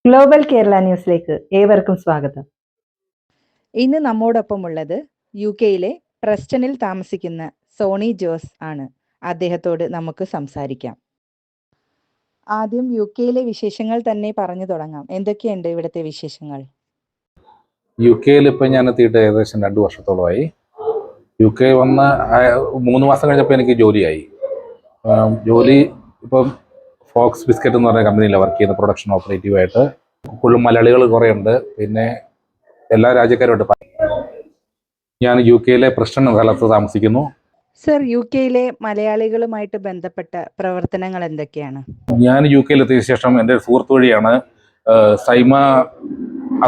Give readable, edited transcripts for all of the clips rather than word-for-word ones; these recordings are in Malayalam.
ഗ്ലോബൽ കേരള ന്യൂസിലേക്ക് ഏവർക്കും സ്വാഗതം. ഇന്ന് നമ്മോടൊപ്പമുള്ളത് UK-യിലെ പ്രസ്റ്റണിൽ താമസിക്കുന്ന സോണി ജോസ് ആണ്. അദ്ദേഹത്തോട് നമുക്ക് സംസാരിക്കാം. ആദ്യം UK-യിലെ വിശേഷങ്ങൾ തന്നെ പറഞ്ഞു തുടങ്ങാം. എന്തൊക്കെയുണ്ട് ഇവിടുത്തെ വിശേഷങ്ങൾ? UK-യിൽ ഇപ്പം ഞാൻ എത്തിയിട്ട് ഏകദേശം 2 വർഷത്തോളമായി. UK വന്ന് 3 മാസം കഴിഞ്ഞപ്പോൾ എനിക്ക് ജോലിയായി. ജോലി ഇപ്പം ഫോക്സ് ബിസ്ക്കറ്റ് എന്ന് പറഞ്ഞ കമ്പനിയിലാണ് വർക്ക് ചെയ്യുന്ന പ്രൊഡക്ഷൻ ഓപ്പറേറ്റീവായിട്ട്. കൂടുതലും മലയാളികൾ കുറേ ഉണ്ട്, പിന്നെ എല്ലാ രാജ്യക്കാരുമായിട്ട്. ഞാൻ UK-യിലെ പ്രസ്റ്റൺ സ്ഥലത്ത് താമസിക്കുന്നു. സർ, UK-യിലെ മലയാളികളുമായിട്ട് ബന്ധപ്പെട്ട പ്രവർത്തനങ്ങൾ എന്തൊക്കെയാണ്? ഞാൻ UK-യിലെത്തിയ ശേഷം എൻ്റെ സുഹൃത്ത് വഴിയാണ് സൈമ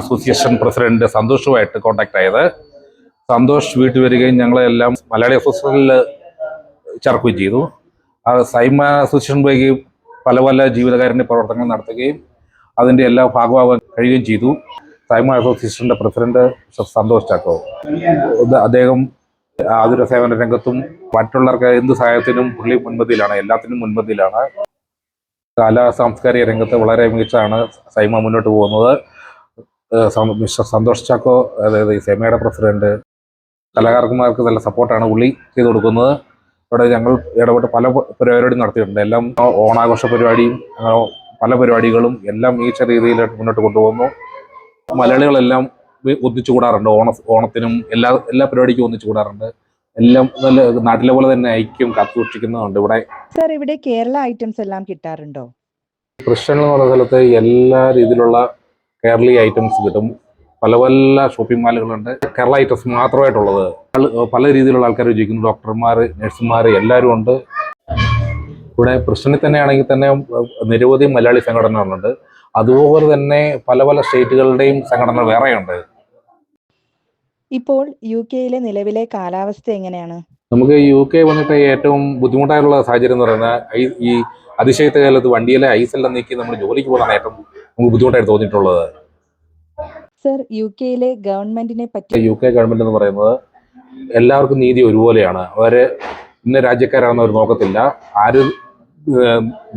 അസോസിയേഷൻ പ്രസിഡന്റ് സന്തോഷുമായിട്ട് കോൺടാക്ട് ആയത്. സന്തോഷ് വീട്ടിൽ വരികയും ഞങ്ങളെല്ലാം മലയാളി അസോസിയേഷനിൽ ചേർക്കുകയും ചെയ്തു. സൈമ അസോസിയേഷൻ വഴി പല പല ജീവിതകാരുണ്യ പ്രവർത്തനങ്ങൾ നടത്തുകയും അതിൻ്റെ എല്ലാ ഭാഗമാകാൻ കഴിയുകയും ചെയ്തു. സൈമ അസോസിയേഷൻ്റെ പ്രസിഡന്റ് സന്തോഷ് ചാക്കോ, അദ്ദേഹം ആതുര സേവന രംഗത്തും മറ്റുള്ളവർക്ക് എന്ത് സഹായത്തിനും പുള്ളി മുൻപന്തിയിലാണ്, എല്ലാത്തിനും മുൻപന്തിയിലാണ്. കലാ സാംസ്കാരിക രംഗത്ത് വളരെ മികച്ചാണ് സൈമ മുന്നോട്ട് പോകുന്നത്. മിസ്റ്റർ സന്തോഷ് ചാക്കോ, അതായത് ഈ സൈമയുടെ പ്രസിഡന്റ്, കലാകാരന്മാർക്ക് നല്ല സപ്പോർട്ടാണ് പുള്ളി ചെയ്തു കൊടുക്കുന്നത്. ഇവിടെ ഞങ്ങൾ ഇടപെട്ട് പല പരിപാടിയും നടത്തിയിട്ടുണ്ട്. എല്ലാം ഓണാഘോഷ പരിപാടിയും പല പരിപാടികളും എല്ലാം മികച്ച രീതിയിൽ മുന്നോട്ട് കൊണ്ടുപോകുന്നു. മലയാളികളെല്ലാം ഒന്നിച്ചു കൂടാറുണ്ട്. ഓണത്തിനും എല്ലാ പരിപാടിക്കും ഒന്നിച്ചു കൂടാറുണ്ട്. എല്ലാം നല്ല നാട്ടിലെ പോലെ തന്നെ ഐക്യം കാത്തുസൂക്ഷിക്കുന്നുണ്ട് ഇവിടെ. സർ, ഇവിടെ കേരള ഐറ്റംസ് എല്ലാം കിട്ടാറുണ്ടോ? പ്രസ്റ്റൺ എന്ന് പറയുന്ന സ്ഥലത്ത് എല്ലാ രീതിയിലുള്ള കേരളീയ ഐറ്റംസ് കിട്ടും. പല പല ഷോപ്പിംഗ് മാളുകളുണ്ട്. കേരള ഐറ്റംസ് മാത്രമായിട്ടുള്ളത്. പല രീതിയിലുള്ള ആൾക്കാർ ഉപയോഗിക്കുന്നു. ഡോക്ടർമാർ, നഴ്സുമാർ എല്ലാവരും ഉണ്ട്. ഇവിടെ പ്രസ്റ്റണിൽ തന്നെയാണെങ്കിൽ തന്നെ നിരവധി മലയാളി സംഘടനകളുണ്ട്. അതുപോലെ തന്നെ പല പല സ്റ്റേറ്റുകളുടെയും സംഘടന വേറെയുണ്ട്. ഇപ്പോൾ UK-യിലെ നിലവിലെ കാലാവസ്ഥ എങ്ങനെയാണ്? നമുക്ക് UK വന്നിട്ട് ഏറ്റവും ബുദ്ധിമുട്ടായിട്ടുള്ള സാഹചര്യം എന്ന് പറയുന്നത് ഈ അതിശൈത്യ കാലത്ത് വണ്ടിയിലെ ഐസെല്ലാം നീക്കി നമ്മൾ ജോലിക്ക് പോകുന്നതാണ് ഏറ്റവും നമുക്ക് ബുദ്ധിമുട്ടായിട്ട് തോന്നിയിട്ടുള്ളത്. സർ, UK-യിലെ ഗവൺമെന്റിനെ പറ്റി? UK ഗവൺമെന്റ് എന്ന് പറയുന്നത് എല്ലാവർക്കും നീതി ഒരുപോലെയാണ്. അവര് ഇന്ന രാജ്യക്കാരാണെന്ന് അവർ നോക്കത്തില്ല. ആര്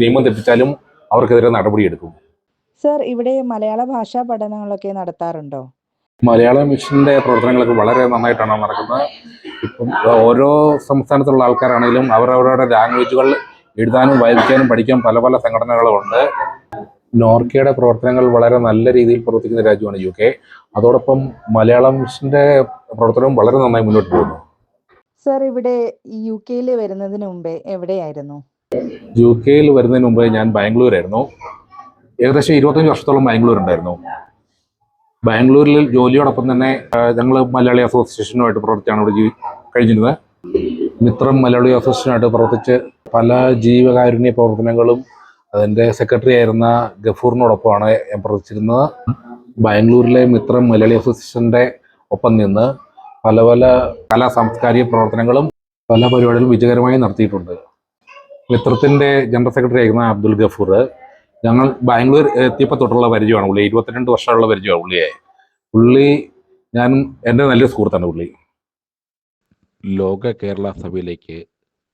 നിയമം തെറ്റിച്ചാലും അവർക്കെതിരെ നടപടിയെടുക്കും. സർ, ഇവിടെ മലയാള ഭാഷാ പഠനങ്ങളൊക്കെ നടത്താറുണ്ടോ? മലയാള മിഷന്റെ പ്രവർത്തനങ്ങളൊക്കെ വളരെ നന്നായിട്ടാണ് നടക്കുന്നത്. ഇപ്പം ഓരോ സംസ്ഥാനത്തുള്ള ആൾക്കാരാണെങ്കിലും അവരവരുടെ ലാംഗ്വേജുകൾ എഴുതാനും വായിക്കാനും പഠിക്കാൻ പല പല സംഘടനകളുമുണ്ട്. നോർക്കയുടെ പ്രവർത്തനങ്ങൾ വളരെ നല്ല രീതിയിൽ പ്രവർത്തിക്കുന്ന രാജ്യമാണ് UK. അതോടൊപ്പം മലയാളം മിഷന്റെ പ്രവർത്തനവും വളരെ നന്നായി മുന്നോട്ട് പോകുന്നു. സർ, ഇവിടെ UK-യിൽ വരുന്നതിന് മുമ്പേ എവിടെയായിരുന്നു? UK-യിൽ വരുന്നതിന് മുമ്പ് ഞാൻ ബാംഗ്ലൂരായിരുന്നു. ഏകദേശം 25 വർഷത്തോളം ബാംഗ്ലൂർ ഉണ്ടായിരുന്നു. ബാംഗ്ലൂരിൽ ജോലിയോടൊപ്പം തന്നെ ഞങ്ങൾ മലയാളി അസോസിയേഷനുമായിട്ട് പ്രവർത്തിച്ചാണ് ഇവിടെ കഴിഞ്ഞിരുന്നത്. മിത്രം മലയാളി അസോസിയേഷനുമായിട്ട് പ്രവർത്തിച്ച് പല ജീവകാരുണ്യ പ്രവർത്തനങ്ങളും അതിൻ്റെ സെക്രട്ടറി ആയിരുന്ന ഗഫൂറിനോടൊപ്പമാണ് ഞാൻ പ്രവർത്തിച്ചിരുന്നത്. ബാംഗ്ലൂരിലെ മിത്രം മലയാളി അസോസിയേഷൻ്റെ ഒപ്പം നിന്ന് പല പല കലാ സാംസ്കാരിക പ്രവർത്തനങ്ങളും പല പരിപാടികളും വിജയകരമായി നടത്തിയിട്ടുണ്ട്. മിത്രത്തിൻ്റെ ജനറൽ സെക്രട്ടറി ആയിരുന്ന അബ്ദുൽ ഗഫൂർ, ഞങ്ങൾ ബാംഗ്ലൂർ എത്തിയപ്പോൾ തൊട്ടുള്ള പരിചയമാണ് പുള്ളി. 22 വർഷമുള്ള പരിചയമാണ് പുള്ളിയെ. പുള്ളി ഞാനും എൻ്റെ നല്ലൊരു സുഹൃത്താണ് പുള്ളി. ലോക കേരള സഭയിലേക്ക്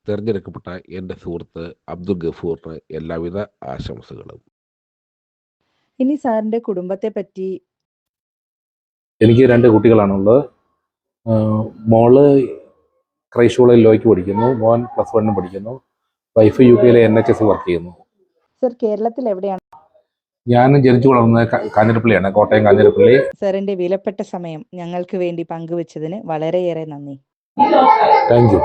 തിരഞ്ഞെടുക്കപ്പെട്ട എൻ്റെ സുഹൃത്ത് അബ്ദുൽ ഗഫൂറിന് എല്ലാവിധ ആശംസകളും. ഇനി സാറിൻ്റെ കുടുംബത്തെ പറ്റി? എനിക്ക് 2 കുട്ടികളാണുള്ളത്. മോള് ക്രൈസ്റ്റ് ലോയ്ക്ക് പഠിക്കുന്നു, മോൻ +1 പഠിക്കുന്നു. വൈഫ് UK-യിലെ NHS വർക്ക് ചെയ്യുന്നു. സർ, കേരളത്തിൽ എവിടെയാണ്? ഞാൻ ജനിച്ചു വളർന്നത് കാഞ്ഞിരപ്പള്ളിയാണ്, കോട്ടയം കാഞ്ഞിരപ്പള്ളി. സാറിന്റെ വിലപ്പെട്ട സമയം ഞങ്ങൾക്ക് വേണ്ടി പങ്കുവച്ചതിന് വളരെയേറെ നന്ദി. Thank you.